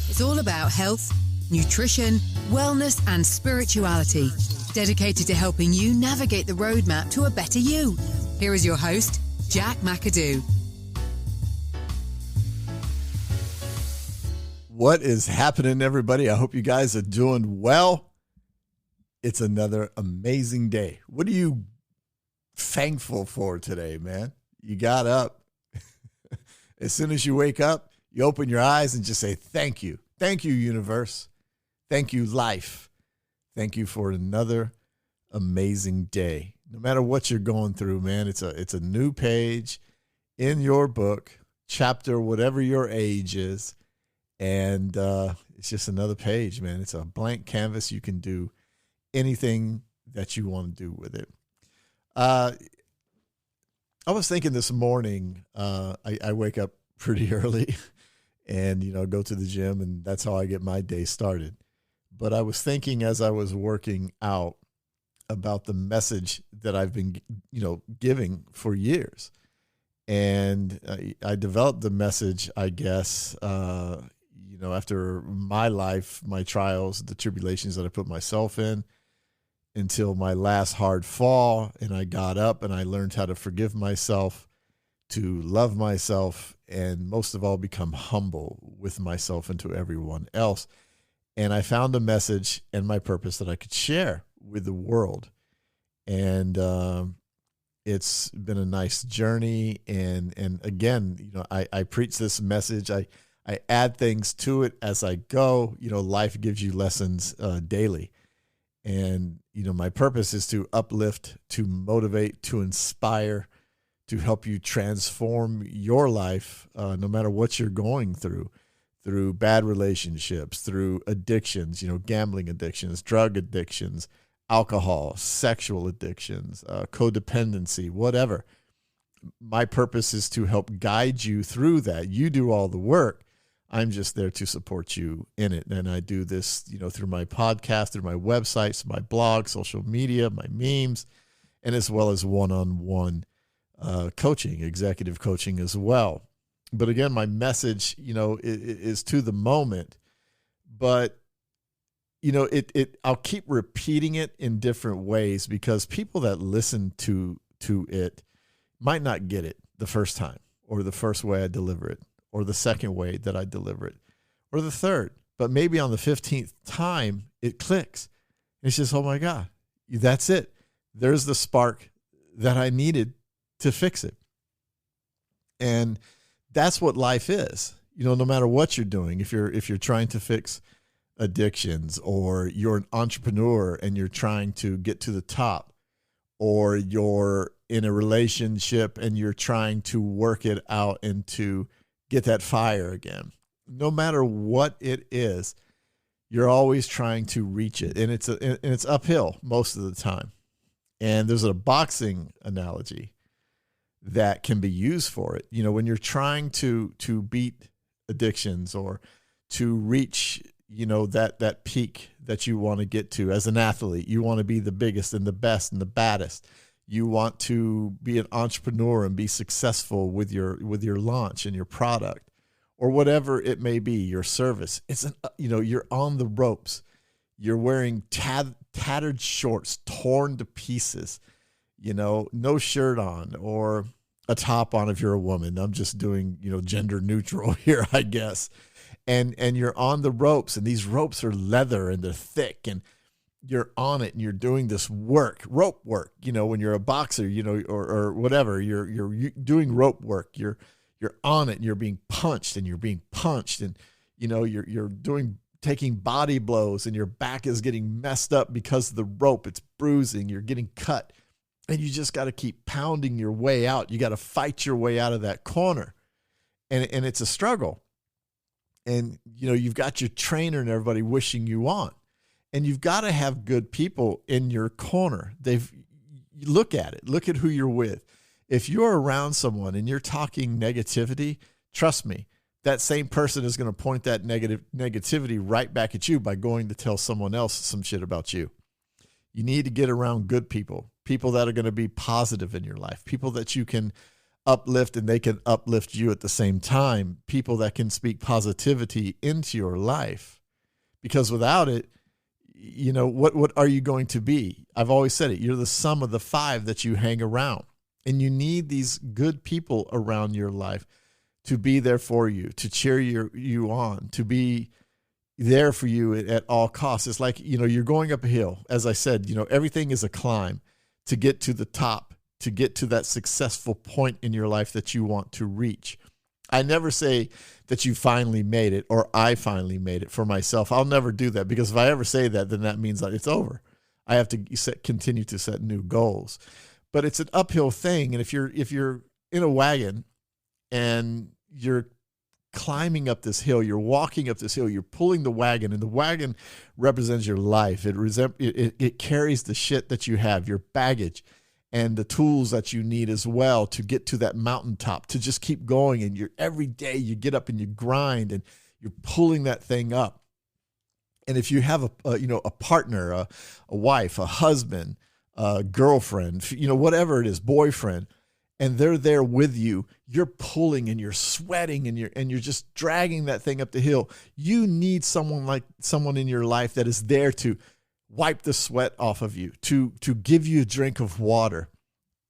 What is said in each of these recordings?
It's all about health, nutrition, wellness, and spirituality. Dedicated to helping you navigate the roadmap to a better you. Here is your host, Jack McAdoo. What is happening, everybody? I hope you guys are doing well. It's another amazing day. What are you thankful for today, man? You got up. As soon as you wake up, you open your eyes and just say, thank you. Thank you, universe. Thank you, life. Thank you for another amazing day. No matter what you're going through, man, it's a new page in your book, chapter, whatever your age is. And it's just another page, man. It's a blank canvas. You can do anything that you want to do with it. I was thinking this morning, I wake up pretty early and, go to the gym, and that's how I get my day started. But I was thinking as I was working out about the message that I've been, giving for years. And I developed the message, I guess, after my life, my trials, the tribulations that I put myself in, until my last hard fall, and I got up and I learned how to forgive myself, to love myself, and most of all, become humble with myself and to everyone else. And I found a message and my purpose that I could share with the world. And it's been a nice journey. And again, I preach this message. I add things to it as I go. Life gives you lessons daily. And, my purpose is to uplift, to motivate, to inspire, to help you transform your life, no matter what you're going through bad relationships, through addictions, gambling addictions, drug addictions, alcohol, sexual addictions, codependency, whatever. My purpose is to help guide you through that. You do all the work. I'm just there to support you in it. And I do this, through my podcast, through my websites, my blog, social media, my memes, and as well as one-on-one coaching, executive coaching as well. But again, my message, is to the moment, but I'll keep repeating it in different ways because people that listen to it might not get it the first time, or the first way I deliver it, or the second way that I deliver it, or the third. But maybe on the 15th time, it clicks. It's just, oh my God, that's it. There's the spark that I needed to fix it. And that's what life is. No matter what you're doing, if you're trying to fix addictions, or you're an entrepreneur and you're trying to get to the top, or you're in a relationship and you're trying to work it out and to get that fire again. No matter what it is, you're always trying to reach it, and it's uphill most of the time. And there's a boxing analogy that can be used for it. When you're trying to beat addictions, or to reach, that peak that you want to get to as an athlete, you want to be the biggest and the best and the baddest. You want to be an entrepreneur and be successful with your launch and your product, or whatever it may be, your service. You're on the ropes. You're wearing tattered shorts, torn to pieces, no shirt on, or a top on if you're a woman. I'm just doing, gender neutral here, I guess. And you're on the ropes, and these ropes are leather and they're thick, and you're on it and you're doing this rope work, when you're a boxer, or whatever, you're doing rope work. You're on it and you're being punched, and you're taking body blows, and your back is getting messed up because of the rope. It's bruising, you're getting cut, and you just got to keep pounding your way out. You got to fight your way out of that corner. And it's a struggle. And, you've got your trainer and everybody wishing you on. And you've got to have good people in your corner. Look at it. Look at who you're with. If you're around someone and you're talking negativity, trust me, that same person is going to point that negativity right back at you by going to tell someone else some shit about you. You need to get around good people, people that are going to be positive in your life, people that you can uplift and they can uplift you at the same time. People that can speak positivity into your life, because without it, what are you going to be? I've always said it. You're the sum of the five that you hang around, and you need these good people around your life to be there for you, to cheer you on, to be there for you at all costs. It's like, you're going up a hill. As I said, everything is a climb to get to the top, to get to that successful point in your life that you want to reach. I never say that you finally made it or I finally made it for myself. I'll never do that, because if I ever say that, then that means that it's over. I have to continue to set new goals. But it's an uphill thing. And if you're in a wagon and you're climbing up this hill, you're walking up this hill, you're pulling the wagon, and the wagon represents your life. It carries the shit that you have, your baggage, and the tools that you need as well to get to that mountaintop, to just keep going. And every day you get up and you grind and you're pulling that thing up. And if you have a partner, a wife, a husband, a girlfriend, whatever it is, boyfriend, and they're there with you, you're pulling and you're sweating and you're just dragging that thing up the hill. You need someone in your life that is there to wipe the sweat off of you, to give you a drink of water,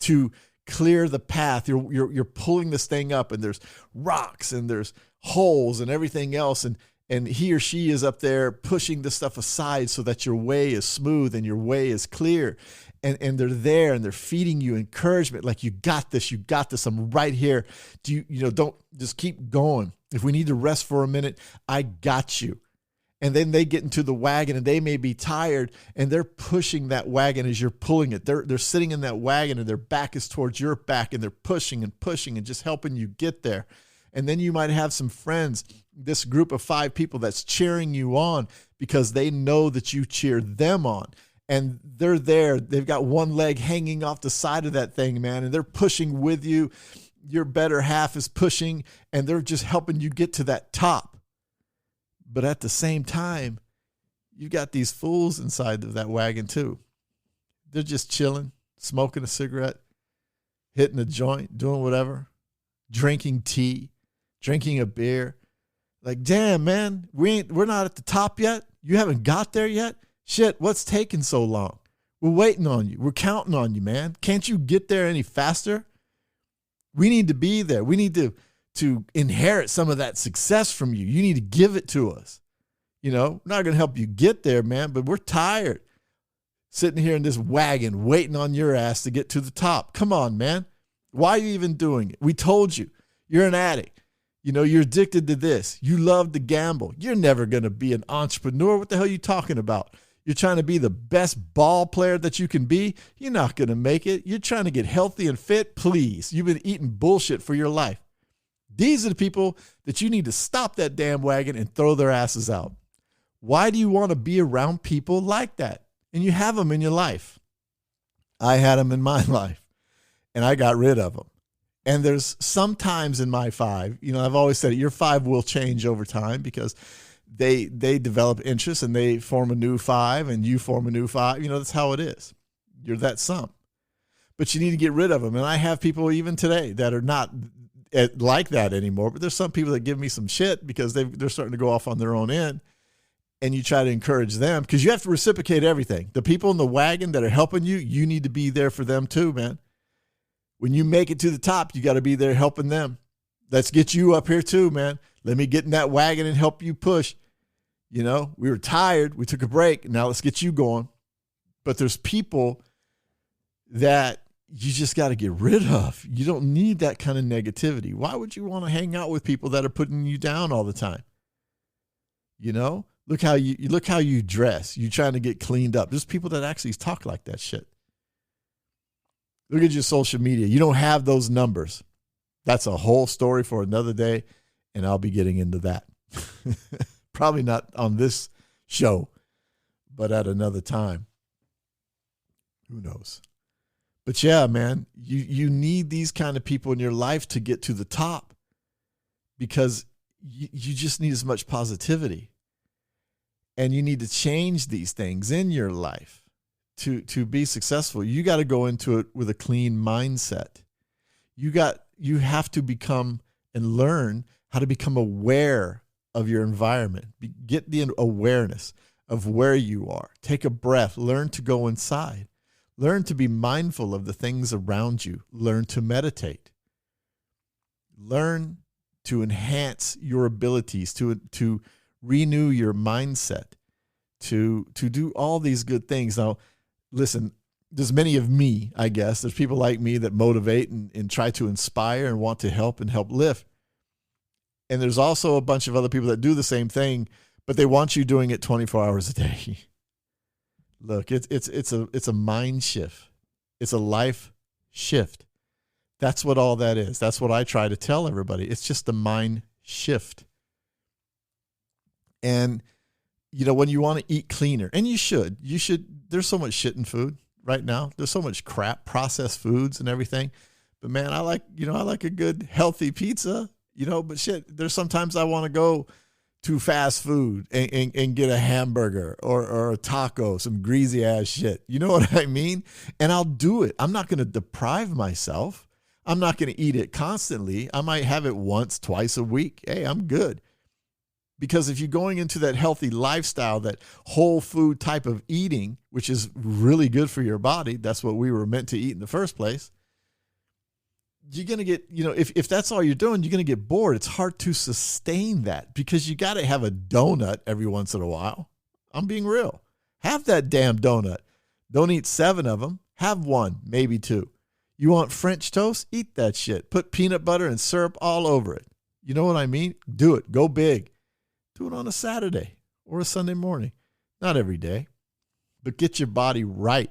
to clear the path. You're pulling this thing up, and there's rocks and there's holes and everything else, and he or she is up there pushing the stuff aside so that your way is smooth and your way is clear. And they're there and they're feeding you encouragement, like, you got this, I'm right here. Don't just keep going. If we need to rest for a minute, I got you. And then they get into the wagon and they may be tired, and they're pushing that wagon as you're pulling it. They're sitting in that wagon and their back is towards your back, and they're pushing and just helping you get there. And then you might have some friends, this group of 5 people that's cheering you on because they know that you cheer them on. And they're there. They've got one leg hanging off the side of that thing, man, and they're pushing with you. Your better half is pushing, and they're just helping you get to that top. But at the same time, you got these fools inside of that wagon too. They're just chilling, smoking a cigarette, hitting a joint, doing whatever, drinking tea, drinking a beer. Like, damn, man, we're not at the top yet. You haven't got there yet. Shit, what's taking so long? We're waiting on you. We're counting on you, man. Can't you get there any faster? We need to be there. We need to inherit some of that success from you. You need to give it to us. We're not going to help you get there, man, but we're tired sitting here in this wagon waiting on your ass to get to the top. Come on, man. Why are you even doing it? We told you. You're an addict. You're addicted to this. You love to gamble. You're never going to be an entrepreneur. What the hell are you talking about? You're trying to be the best ball player that you can be. You're not going to make it. You're trying to get healthy and fit. Please. You've been eating bullshit for your life. These are the people that you need to stop that damn wagon and throw their asses out. Why do you want to be around people like that? And you have them in your life. I had them in my life, and I got rid of them. And there's sometimes in my 5, I've always said it, your 5 will change over time, because they develop interest and they form a new 5 and you form a new 5. That's how it is. You're that sum. But you need to get rid of them. And I have people even today that are not like that anymore. But there's some people that give me some shit because they're starting to go off on their own end. And you try to encourage them, because you have to reciprocate everything. The people in the wagon that are helping you, you need to be there for them too, man. When you make it to the top, you got to be there helping them. Let's get you up here too, man. Let me get in that wagon and help you push. We were tired. We took a break. Now let's get you going. But there's people that you just got to get rid of. You don't need that kind of negativity. Why would you want to hang out with people that are putting you down all the time? Look how you dress. You're trying to get cleaned up. There's people that actually talk like that shit. Look at your social media. You don't have those numbers. That's a whole story for another day, and I'll be getting into that. Probably not on this show, but at another time. Who knows? But yeah, man, you need these kind of people in your life to get to the top, because you just need as much positivity. And you need to change these things in your life to be successful. You got to go into it with a clean mindset. You got you have to become and learn how to become aware of your environment. Get the awareness of where you are. Take a breath. Learn to go inside. Learn to be mindful of the things around you. Learn to meditate. Learn to enhance your abilities, to renew your mindset, to do all these good things. Now, listen, there's many of me, I guess. There's people like me that motivate and try to inspire and want to help and help lift. And there's also a bunch of other people that do the same thing, but they want you doing it 24 hours a day. Look, it's a mind shift. It's a life shift. That's what all that is. That's what I try to tell everybody. It's just a mind shift. And, you know, when you want to eat cleaner, and you should, there's so much shit in food right now. There's so much crap, processed foods and everything. But man, I like a good healthy pizza, but shit, there's sometimes I want to go to fast food and get a hamburger or a taco, some greasy ass shit. You know what I mean? And I'll do it. I'm not going to deprive myself. I'm not going to eat it constantly. I might have it once, twice a week. Hey, I'm good. Because if you're going into that healthy lifestyle, that whole food type of eating, which is really good for your body, that's what we were meant to eat in the first place. You're going to get, if that's all you're doing, you're going to get bored. It's hard to sustain that because you got to have a donut every once in a while. I'm being real. Have that damn donut. Don't eat 7 of them. Have 1, maybe 2. You want French toast? Eat that shit. Put peanut butter and syrup all over it. You know what I mean? Do it. Go big. Do it on a Saturday or a Sunday morning. Not every day, but get your body right.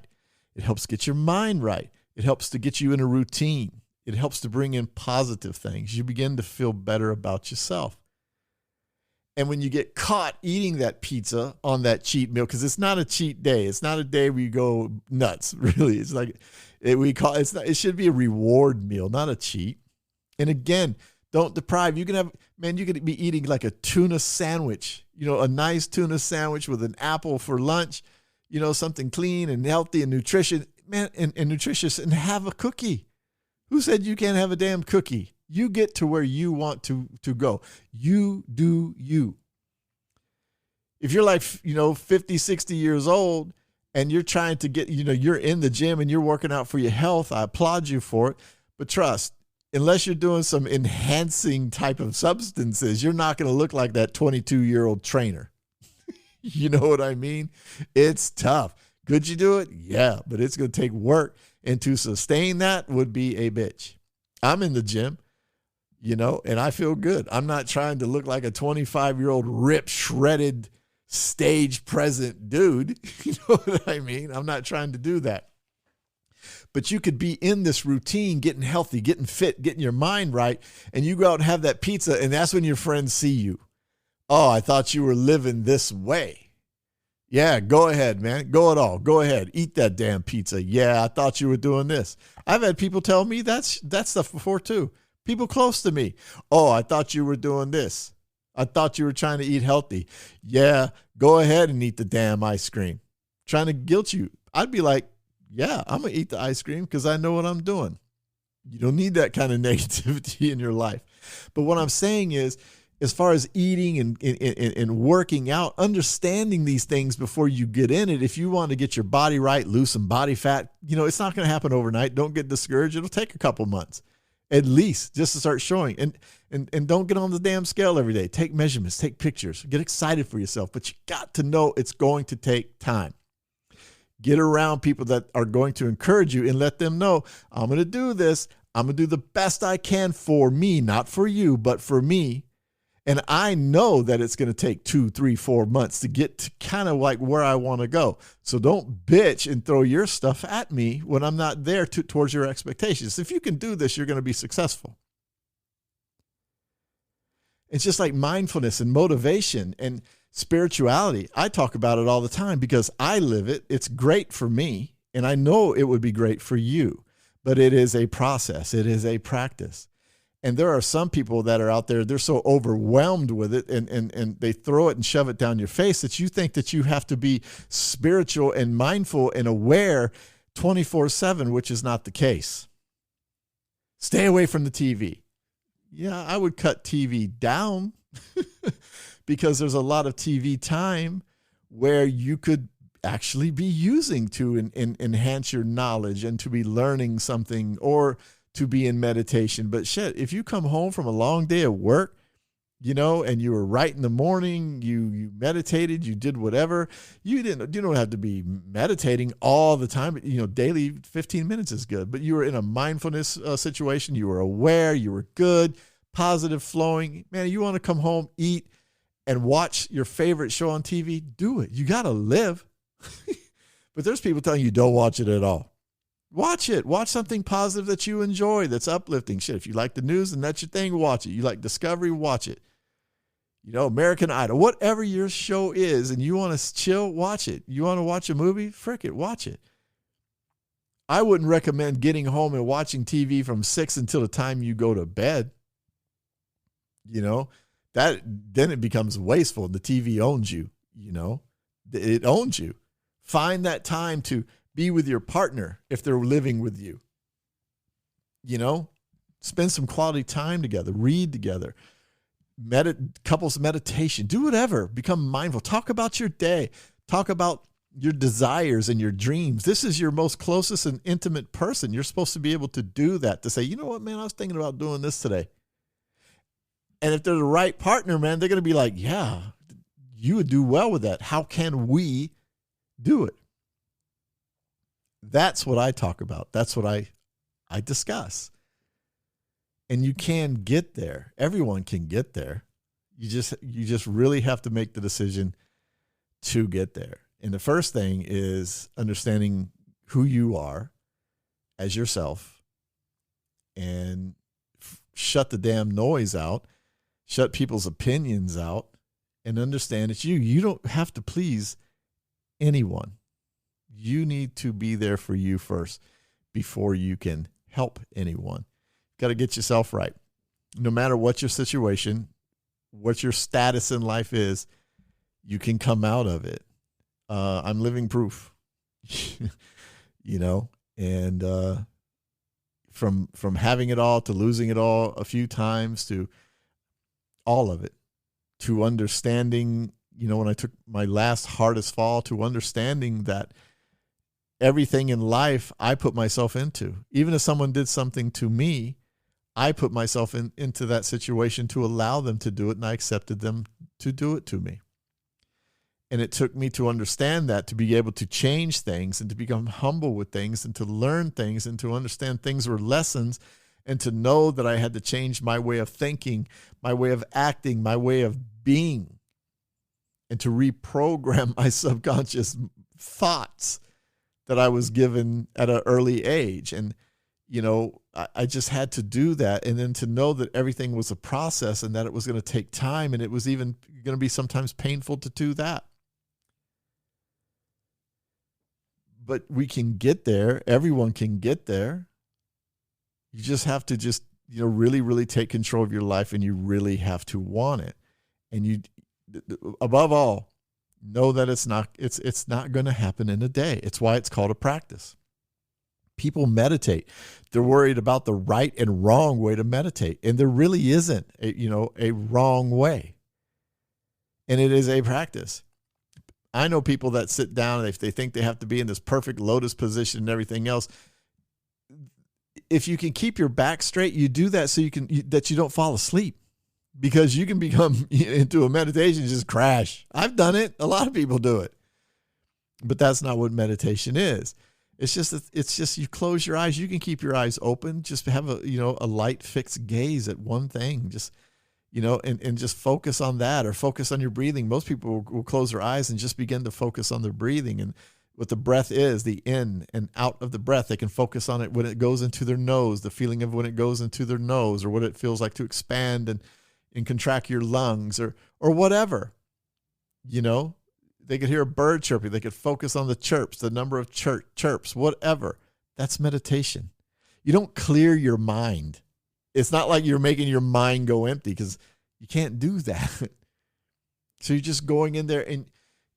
It helps get your mind right. It helps to get you in a routine. It helps to bring in positive things. You begin to feel better about yourself. And when you get caught eating that pizza on that cheat meal, because it's not a cheat day. It's not a day where you go nuts, really. It's like it should be a reward meal, not a cheat. And again, don't deprive. You could be eating like a tuna sandwich, a nice tuna sandwich with an apple for lunch, something clean and healthy and nutritious, and nutritious, and have a cookie. Who said you can't have a damn cookie? You get to where you want to go. You do you. If you're like, 50, 60 years old and you're trying to get, you're in the gym and you're working out for your health, I applaud you for it. But trust, unless you're doing some enhancing type of substances, you're not going to look like that 22-year-old trainer. You know what I mean? It's tough. Could you do it? Yeah, but it's going to take work. And to sustain that would be a bitch. I'm in the gym, and I feel good. I'm not trying to look like a 25-year-old ripped, shredded, stage present dude. You know what I mean? I'm not trying to do that. But you could be in this routine, getting healthy, getting fit, getting your mind right, and you go out and have that pizza, and that's when your friends see you. Oh, I thought you were living this way. Yeah, go ahead, man. Go it all. Go ahead. Eat that damn pizza. Yeah, I thought you were doing this. I've had people tell me that stuff before too. People close to me. Oh, I thought you were doing this. I thought you were trying to eat healthy. Yeah, go ahead and eat the damn ice cream. Trying to guilt you. I'd be like, yeah, I'm going to eat the ice cream because I know what I'm doing. You don't need that kind of negativity in your life. But what I'm saying is, as far as eating and working out, understanding these things before you get in it, if you want to get your body right, lose some body fat, it's not going to happen overnight. Don't get discouraged. It'll take a couple months at least just to start showing. And don't get on the damn scale every day. Take measurements, take pictures, get excited for yourself. But you got to know it's going to take time. Get around people that are going to encourage you and let them know, I'm going to do this. I'm going to do the best I can for me, not for you, but for me. And I know that it's going to take 2, 3, 4 months to get to kind of like where I want to go. So don't bitch and throw your stuff at me when I'm not there towards your expectations. If you can do this, you're going to be successful. It's just like mindfulness and motivation and spirituality. I talk about it all the time because I live it. It's great for me, and I know it would be great for you. But it is a process. It is a practice. And there are some people that are out there, they're so overwhelmed with it and they throw it and shove it down your face that you think that you have to be spiritual and mindful and aware 24/7, which is not the case. Stay away from the TV. Yeah, I would cut TV down because there's a lot of TV time where you could actually be using to enhance your knowledge and to be learning something or to be in meditation. But shit, if you come home from a long day of work, and you were right in the morning, you meditated, you did whatever, you don't have to be meditating all the time. Daily 15 minutes is good, but you were in a mindfulness situation. You were aware, you were good, positive flowing. Man, you want to come home, eat, and watch your favorite show on TV? Do it. You got to live. But there's people telling you don't watch it at all. Watch it. Watch something positive that you enjoy, that's uplifting. Shit, if you like the news and that's your thing, watch it. You like Discovery, watch it. American Idol, whatever your show is, and you want to chill, watch it. You want to watch a movie? Frick it, watch it. I wouldn't recommend getting home and watching TV from 6 until the time you go to bed. Then it becomes wasteful. The TV owns you, It owns you. Find that time to be with your partner if they're living with you. Spend some quality time together, read together. Couples meditation, do whatever, become mindful, talk about your day, talk about your desires and your dreams. This is your most closest and intimate person. You're supposed to be able to do that, to say, you know what, man, I was thinking about doing this today. And if they're the right partner, man, they're going to be like, yeah, you would do well with that. How can we do it? That's what I talk about. That's what I discuss. And you can get there. Everyone can get there. You just really have to make the decision to get there. And the first thing is understanding who you are as yourself and shut the damn noise out, shut people's opinions out, and understand it's you. You don't have to please anyone. You need to be there for you first before you can help anyone. Got to get yourself right. No matter what your situation, what your status in life is, you can come out of it. I'm living proof, and from having it all to losing it all a few times to all of it, to understanding, when I took my last hardest fall, to understanding that everything in life I put myself into. Even if someone did something to me, I put myself into that situation to allow them to do it, and I accepted them to do it to me. And it took me to understand that, to be able to change things and to become humble with things and to learn things and to understand things were lessons and to know that I had to change my way of thinking, my way of acting, my way of being, and to reprogram my subconscious thoughts that I was given at an early age. And, I just had to do that. And then to know that everything was a process and that it was going to take time, and it was even going to be sometimes painful to do that. But we can get there. Everyone can get there. You just have to really, really take control of your life, and you really have to want it. And you, above all, know that it's not going to happen in a day. It's why it's called a practice. People meditate. They're worried about the right and wrong way to meditate. And there really isn't a wrong way. And it is a practice. I know people that sit down and they think they have to be in this perfect lotus position and everything else. If you can keep your back straight, you do that so you don't fall asleep, because you can become into a meditation and just crash. I've done it. A lot of people do it. But that's not what meditation is. It's just you close your eyes. You can keep your eyes open. Just have a light fixed gaze at one thing. Just, and just focus on that, or focus on your breathing. Most people will close their eyes and just begin to focus on their breathing and what the breath is, the in and out of the breath. They can focus on it when it goes into their nose, the feeling of when it goes into their nose, or what it feels like to expand and contract your lungs, or whatever, They could hear a bird chirping. They could focus on the chirps, the number of chirps, whatever. That's meditation. You don't clear your mind. It's not like you're making your mind go empty, because you can't do that. So you're just going in there and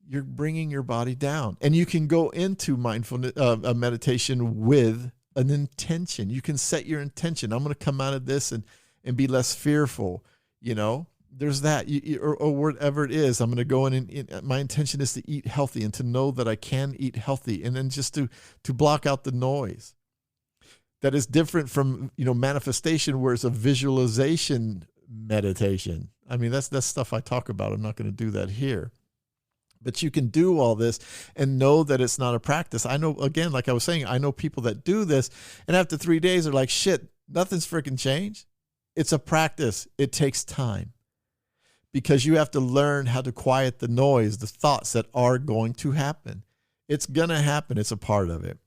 you're bringing your body down. And you can go into mindfulness, meditation with an intention. You can set your intention. I'm going to come out of this and be less fearful. There's that, or whatever it is. I'm going to go in and my intention is to eat healthy and to know that I can eat healthy, and then just to block out the noise. That is different from, manifestation, where it's a visualization meditation. I mean, that's stuff I talk about. I'm not going to do that here. But you can do all this and know that it's not a practice. I know, again, like I was saying, I know people that do this, and after 3 days are like, shit, nothing's freaking changed. It's a practice. It takes time, because you have to learn how to quiet the noise, the thoughts that are going to happen. It's going to happen. It's a part of it.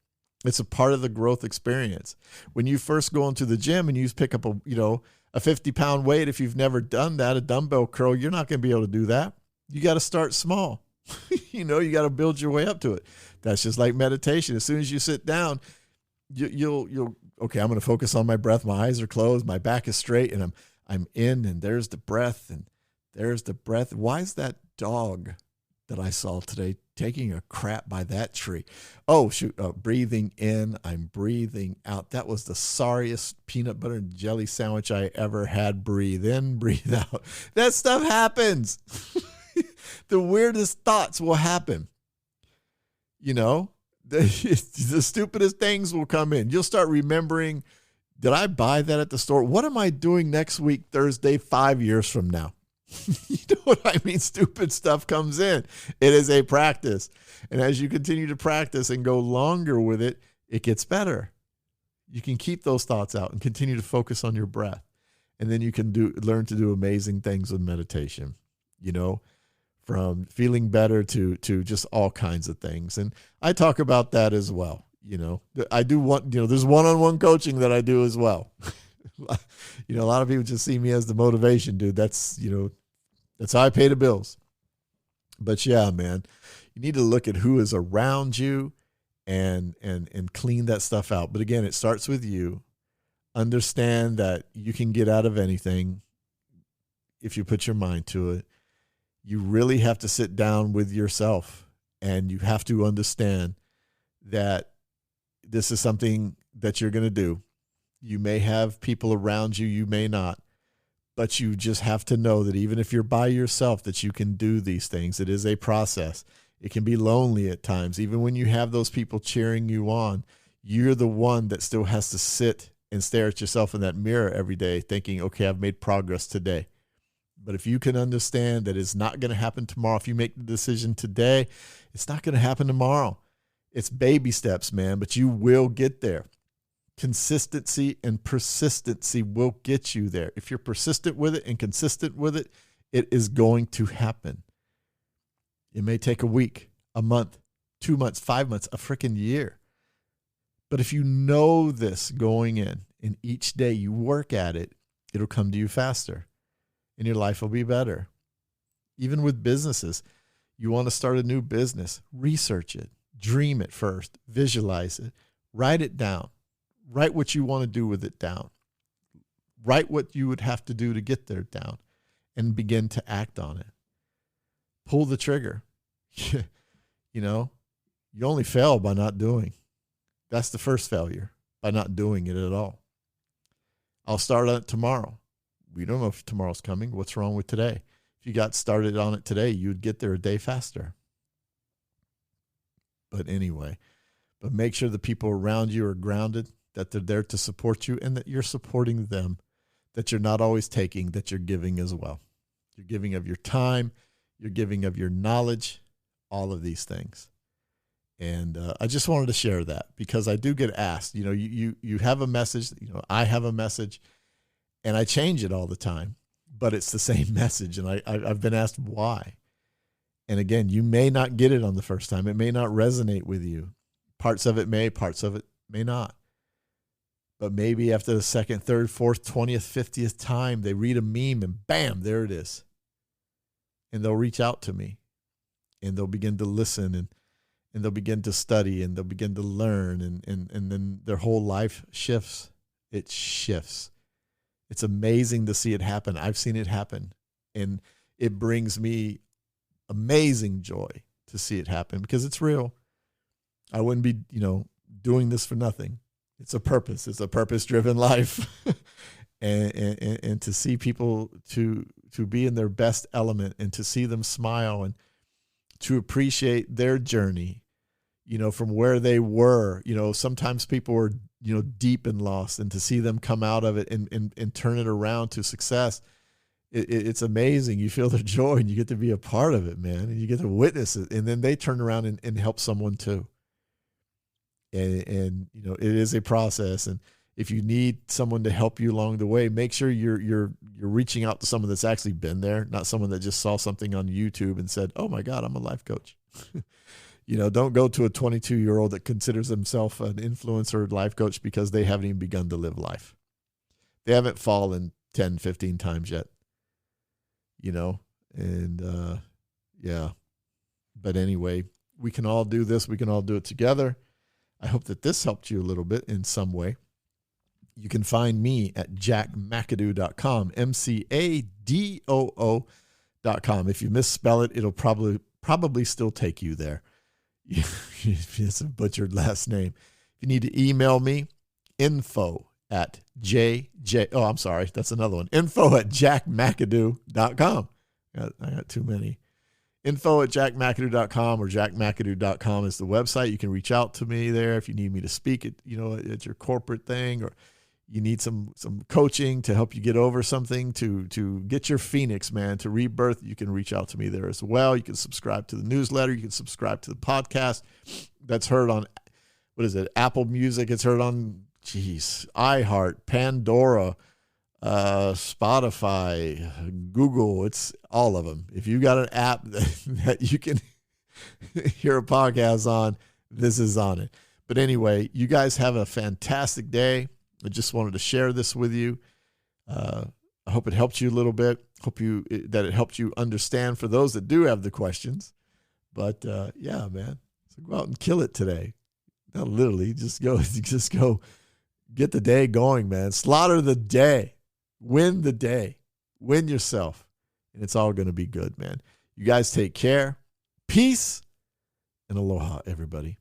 It's a part of the growth experience. When you first go into the gym and you pick up a 50-pound weight, if you've never done that, a dumbbell curl, you're not going to be able to do that. You got to start small. You got to build your way up to it. That's just like meditation. As soon as you sit down, you'll okay, I'm going to focus on my breath. My eyes are closed. My back is straight, and I'm in, and there's the breath, and there's the breath. Why is that dog that I saw today taking a crap by that tree? Oh, shoot. Breathing in, I'm breathing out. That was the sorriest peanut butter and jelly sandwich I ever had. Breathe in, breathe out. That stuff happens. The weirdest thoughts will happen. The stupidest things will come in. You'll start remembering, did I buy that at the store? What am I doing next week, Thursday, 5 years from now? You know what I mean? Stupid stuff comes in. It is a practice. And as you continue to practice and go longer with it, it gets better. You can keep those thoughts out and continue to focus on your breath. And then you can learn to do amazing things with meditation, from feeling better to just all kinds of things. And I talk about that as well. I do want, there's one-on-one coaching that I do as well. A lot of people just see me as the motivation dude. That's how I pay the bills. But yeah, man, you need to look at who is around you and clean that stuff out. But again, it starts with you. Understand that you can get out of anything if you put your mind to it. You really have to sit down with yourself, and you have to understand that this is something that you're going to do. You may have people around you, you may not, but you just have to know that even if you're by yourself, that you can do these things. It is a process. It can be lonely at times. Even when you have those people cheering you on, you're the one that still has to sit and stare at yourself in that mirror every day thinking, okay, I've made progress today. But if you can understand that it's not going to happen tomorrow, if you make the decision today, it's not going to happen tomorrow. It's baby steps, man, but you will get there. Consistency and persistency will get you there. If you're persistent with it and consistent with it, it is going to happen. It may take a week, a month, 2 months, 5 months, a freaking year. But if you know this going in, and each day you work at it, it'll come to you faster. And your life will be better. Even with businesses, you want to start a new business, research it, dream it first, visualize it, write it down, write what you want to do with it down, write what you would have to do to get there down, and begin to act on it. Pull the trigger. You only fail by not doing. That's the first failure, by not doing it at all. I'll start on it tomorrow. We don't know if tomorrow's coming. What's wrong with today? If you got started on it today, you'd get there a day faster. But anyway, make sure the people around you are grounded, that they're there to support you, and that you're supporting them, that you're not always taking, that you're giving as well. You're giving of your time, you're giving of your knowledge, all of these things. And I just wanted to share that because I do get asked, you have a message, I have a message, and I change it all the time, but it's the same message. And I've been asked why. And again, you may not get it on the first time. It may not resonate with you. Parts of it may, parts of it may not. But maybe after the second, third, fourth, 20th, 50th time, they read a meme and bam, there it is. And they'll reach out to me and they'll begin to listen and they'll begin to study and they'll begin to learn and then their whole life shifts. It shifts. It's amazing to see it happen. I've seen it happen, and it brings me amazing joy to see it happen because it's real. I wouldn't be, doing this for nothing. It's a purpose. It's a purpose-driven life. and to see people to be in their best element and to see them smile and to appreciate their journey, from where they were. Sometimes people were, deep and lost, and to see them come out of it and turn it around to success. It's amazing. You feel their joy and you get to be a part of it, man. And you get to witness it. And then they turn around and help someone too. And it is a process. And if you need someone to help you along the way, make sure you're reaching out to someone that's actually been there, not someone that just saw something on YouTube and said, "Oh my God, I'm a life coach." Don't go to a 22-year-old that considers himself an influencer life coach because they haven't even begun to live life. They haven't fallen 10, 15 times yet. Yeah. But anyway, we can all do this. We can all do it together. I hope that this helped you a little bit in some way. You can find me at jackmcadoo.com, MCADOO.com. If you misspell it, it'll probably still take you there. It's a butchered last name. If you need to email me, that's another one. info@jackmcadoo.com. I got too many. info@jackmcadoo.com or jackmcadoo.com is the website. You can reach out to me there if you need me to speak at your corporate thing, or you need some coaching to help you get over something, to get your Phoenix, man, to rebirth. You can reach out to me there as well. You can subscribe to the newsletter. You can subscribe to the podcast that's heard on, Apple Music. It's heard on, iHeart, Pandora, Spotify, Google. It's all of them. If you got an app that you can hear a podcast on, this is on it. But anyway, you guys have a fantastic day. I just wanted to share this with you. I hope it helped you a little bit. Hope that it helped you understand for those that do have the questions. But yeah, man, so go out and kill it today. Not literally, just go get the day going, man. Slaughter the day. Win the day. Win yourself. And it's all going to be good, man. You guys take care. Peace and aloha, everybody.